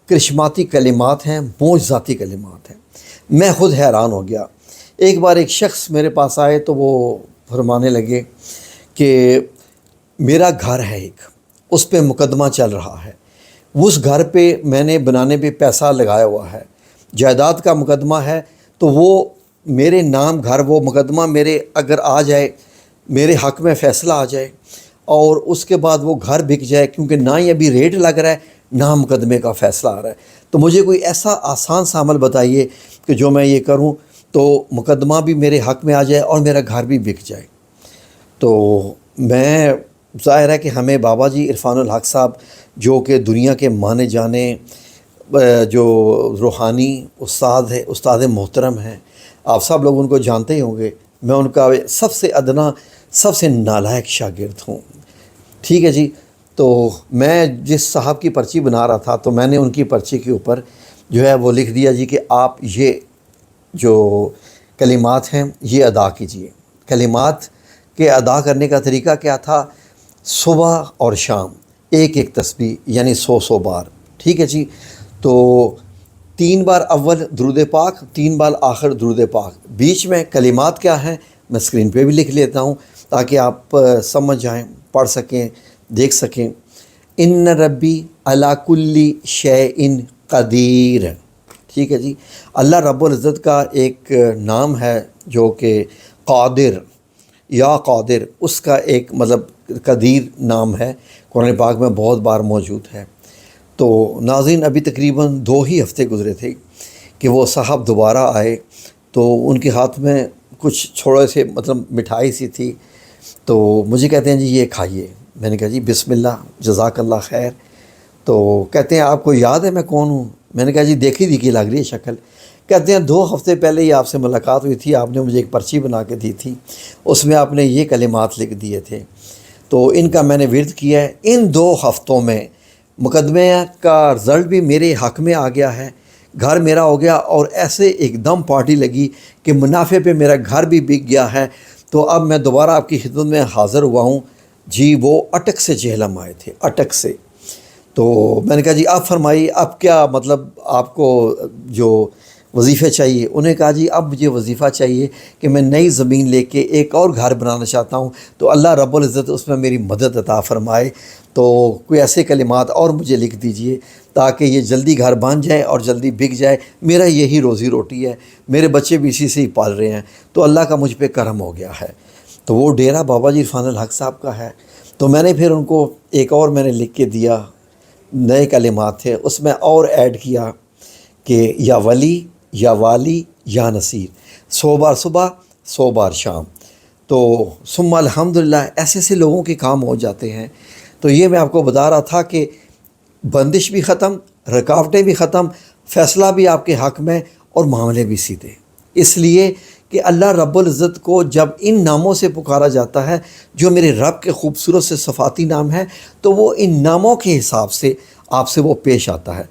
کرشماتی کلمات ہیں، معجزاتی کلمات ہیں۔ میں خود حیران ہو گیا۔ ایک بار ایک شخص میرے پاس آئے تو وہ فرمانے لگے کہ میرا گھر ہے ایک، اس پہ مقدمہ چل رہا ہے، اس گھر پہ میں نے بنانے پہ پیسہ لگایا ہوا ہے، جائیداد کا مقدمہ ہے، تو وہ میرے نام گھر، وہ مقدمہ میرے اگر آ جائے، میرے حق میں فیصلہ آ جائے اور اس کے بعد وہ گھر بک جائے، کیونکہ نہ ہی ابھی ریٹ لگ رہا ہے نہ مقدمے کا فیصلہ آ رہا ہے، تو مجھے کوئی ایسا آسان سا عمل بتائیے کہ جو میں یہ کروں تو مقدمہ بھی میرے حق میں آ جائے اور میرا گھر بھی بک جائے۔ تو میں، ظاہر ہے کہ ہمیں بابا جی عرفان الحق صاحب جو کہ دنیا کے مانے جانے جو روحانی استاد ہے، استاد محترم ہیں، آپ سب لوگ ان کو جانتے ہی ہوں گے، میں ان کا سب سے ادنا، سب سے نالائق شاگرد ہوں، ٹھیک ہے جی۔ تو میں جس صاحب کی پرچی بنا رہا تھا تو میں نے ان کی پرچی کے اوپر جو ہے وہ لکھ دیا جی کہ آپ یہ جو کلمات ہیں یہ ادا کیجئے۔ کلمات کے ادا کرنے کا طریقہ کیا تھا؟ صبح اور شام ایک ایک تسبیح، یعنی 100 بار، ٹھیک ہے جی۔ تو 3 بار اول درود پاک، 3 بار آخر درود پاک، بیچ میں کلمات کیا ہیں میں اسکرین پہ بھی لکھ لیتا ہوں تاکہ آپ سمجھ جائیں، پڑھ سکیں، دیکھ سکیں۔ ان ربی علی کل شیء قدیر، ٹھیک ہے جی۔ اللہ رب العزت کا ایک نام ہے جو کہ قادر، یا قادر، اس کا ایک مطلب قدیر نام ہے، قرآن پاک میں بہت بار موجود ہے۔ تو ناظرین، ابھی تقریباً 2 ہی ہفتے گزرے تھے کہ وہ صاحب دوبارہ آئے، تو ان کے ہاتھ میں کچھ چھوڑے سے مطلب مٹھائی سی تھی، تو مجھے کہتے ہیں جی یہ کھائیے۔ میں نے کہا جی بسم اللہ، جزاک اللہ خیر۔ تو کہتے ہیں آپ کو یاد ہے میں کون ہوں؟ میں نے کہا جی دیکھی لگ رہی ہے شکل۔ کہتے ہیں 2 ہفتے پہلے ہی آپ سے ملاقات ہوئی تھی، آپ نے مجھے ایک پرچی بنا کے دی تھی، اس میں آپ نے یہ کلمات لکھ دیے تھے، تو ان کا میں نے ورد کیا ہے۔ ان 2 ہفتوں میں مقدمے کا رزلٹ بھی میرے حق میں آ گیا ہے، گھر میرا ہو گیا، اور ایسے ایک دم پارٹی لگی کہ منافع پہ میرا گھر بھی بک گیا ہے۔ تو اب میں دوبارہ آپ کی خدمت میں حاضر ہوا ہوں جی۔ وہ اٹک سے جہلم آئے تھے، اٹک سے۔ تو میں نے کہا جی آپ فرمائیے اب کیا مطلب آپ کو جو وظیفے چاہیے؟ انہیں کہا جی اب مجھے وظیفہ چاہیے کہ میں نئی زمین لے کے ایک اور گھر بنانا چاہتا ہوں، تو اللہ رب العزت اس میں میری مدد عطا فرمائے، تو کوئی ایسے کلمات اور مجھے لکھ دیجئے تاکہ یہ جلدی گھر بن جائے اور جلدی بک جائے۔ میرا یہی روزی روٹی ہے، میرے بچے بھی اسی سے ہی پال رہے ہیں، تو اللہ کا مجھ پہ کرم ہو گیا ہے۔ تو وہ ڈیرہ بابا جی عرفان الحق صاحب کا ہے۔ تو میں نے پھر ان کو ایک اور میں نے لکھ کے دیا، نئے کلمات تھے، اس میں اور ایڈ کیا کہ یا ولی، یا والی، یا نصیر، 100 بار صبح، 100 بار شام۔ تو ثم الحمدللہ ایسے ایسے لوگوں کے کام ہو جاتے ہیں۔ تو یہ میں آپ کو بتا رہا تھا کہ بندش بھی ختم، رکاوٹیں بھی ختم، فیصلہ بھی آپ کے حق میں، اور معاملے بھی سیدھے، اس لیے کہ اللہ رب العزت کو جب ان ناموں سے پکارا جاتا ہے جو میرے رب کے خوبصورت سے صفاتی نام ہیں، تو وہ ان ناموں کے حساب سے آپ سے وہ پیش آتا ہے۔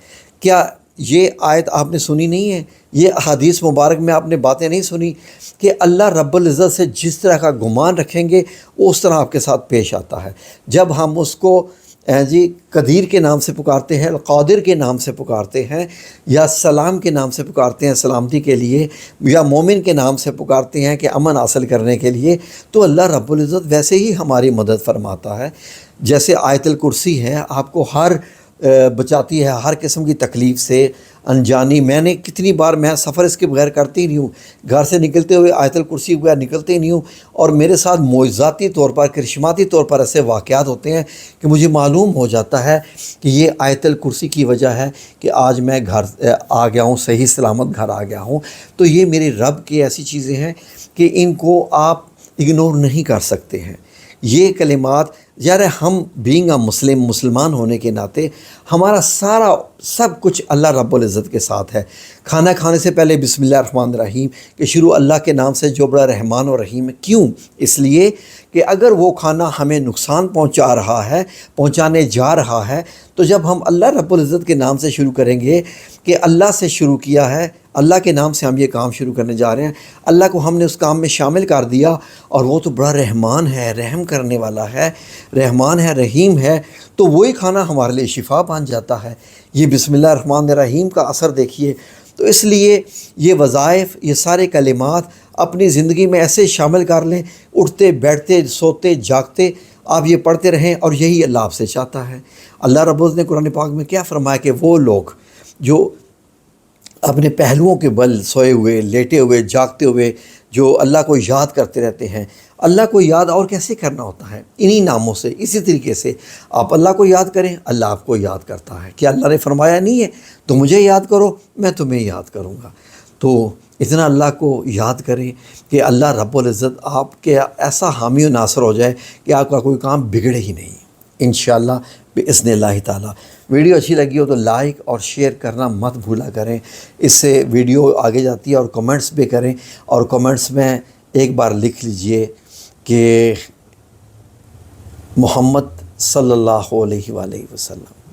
کیا یہ آیت آپ نے سنی نہیں ہے؟ یہ احادیث مبارک میں آپ نے باتیں نہیں سنی کہ اللہ رب العزت سے جس طرح کا گمان رکھیں گے اس طرح آپ کے ساتھ پیش آتا ہے؟ جب ہم اس کو جی قدیر کے نام سے پکارتے ہیں، قادر کے نام سے پکارتے ہیں، یا سلام کے نام سے پکارتے ہیں سلامتی کے لیے، یا مومن کے نام سے پکارتے ہیں کہ امن حاصل کرنے کے لیے، تو اللہ رب العزت ویسے ہی ہماری مدد فرماتا ہے۔ جیسے آیت الکرسی ہے، آپ کو ہر بچاتی ہے ہر قسم کی تکلیف سے، انجانی۔ میں نے کتنی بار، میں سفر اس کے بغیر کرتی ہی نہیں ہوں، گھر سے نکلتے ہوئے آیت الکرسی کے بغیر نکلتے ہی نہیں ہوں، اور میرے ساتھ معجزاتی طور پر، کرشماتی طور پر ایسے واقعات ہوتے ہیں کہ مجھے معلوم ہو جاتا ہے کہ یہ آیت الکرسی کی وجہ ہے کہ آج میں گھر آ گیا ہوں، صحیح سلامت گھر آ گیا ہوں۔ تو یہ میرے رب کی ایسی چیزیں ہیں کہ ان کو آپ اگنور نہیں کر سکتے ہیں۔ یہ کلمات، یار ہم بینگ اے مسلمان ہونے کے ناطے ہمارا سارا سب کچھ اللہ رب العزت کے ساتھ ہے۔ کھانا کھانے سے پہلے بسم اللہ الرحمن الرحیم، کہ شروع اللہ کے نام سے جو بڑا رحمان و رحیم ہے۔ کیوں؟ اس لیے کہ اگر وہ کھانا ہمیں نقصان پہنچا رہا ہے، پہنچانے جا رہا ہے، تو جب ہم اللہ رب العزت کے نام سے شروع کریں گے کہ اللہ سے شروع کیا ہے، اللہ کے نام سے ہم یہ کام شروع کرنے جا رہے ہیں، اللہ کو ہم نے اس کام میں شامل کر دیا، اور وہ تو بڑا رحمان ہے، رحم کرنے والا ہے، رحمان ہے، رحیم ہے، تو وہی کھانا ہمارے لیے شفا بن جاتا ہے۔ یہ بسم اللہ الرحمن الرحیم کا اثر دیکھیے۔ تو اس لیے یہ وظائف، یہ سارے کلمات اپنی زندگی میں ایسے شامل کر لیں، اٹھتے بیٹھتے سوتے جاگتے آپ یہ پڑھتے رہیں، اور یہی اللہ آپ سے چاہتا ہے۔ اللہ رب العزت نے قرآن پاک میں کیا فرمایا کہ وہ لوگ جو اپنے پہلوؤں کے بل سوئے ہوئے، لیٹے ہوئے، جاگتے ہوئے جو اللہ کو یاد کرتے رہتے ہیں۔ اللہ کو یاد اور کیسے کرنا ہوتا ہے؟ انہی ناموں سے، اسی طریقے سے آپ اللہ کو یاد کریں، اللہ آپ کو یاد کرتا ہے۔ کہ اللہ نے فرمایا نہیں ہے تو مجھے یاد کرو، میں تمہیں یاد کروں گا۔ تو اتنا اللہ کو یاد کریں کہ اللہ رب العزت آپ کے ایسا حامی و ناصر ہو جائے کہ آپ کا کوئی کام بگڑے ہی نہیں، انشاءاللہ بإذن اللہ تعالیٰ۔ ویڈیو اچھی لگی ہو تو لائک اور شیئر کرنا مت بھولا کریں، اس سے ویڈیو آگے جاتی ہے۔ اور کمنٹس بھی کریں، اور کمنٹس میں ایک بار لکھ لیجئے کہ محمد صلی اللہ علیہ وآلہ وسلم۔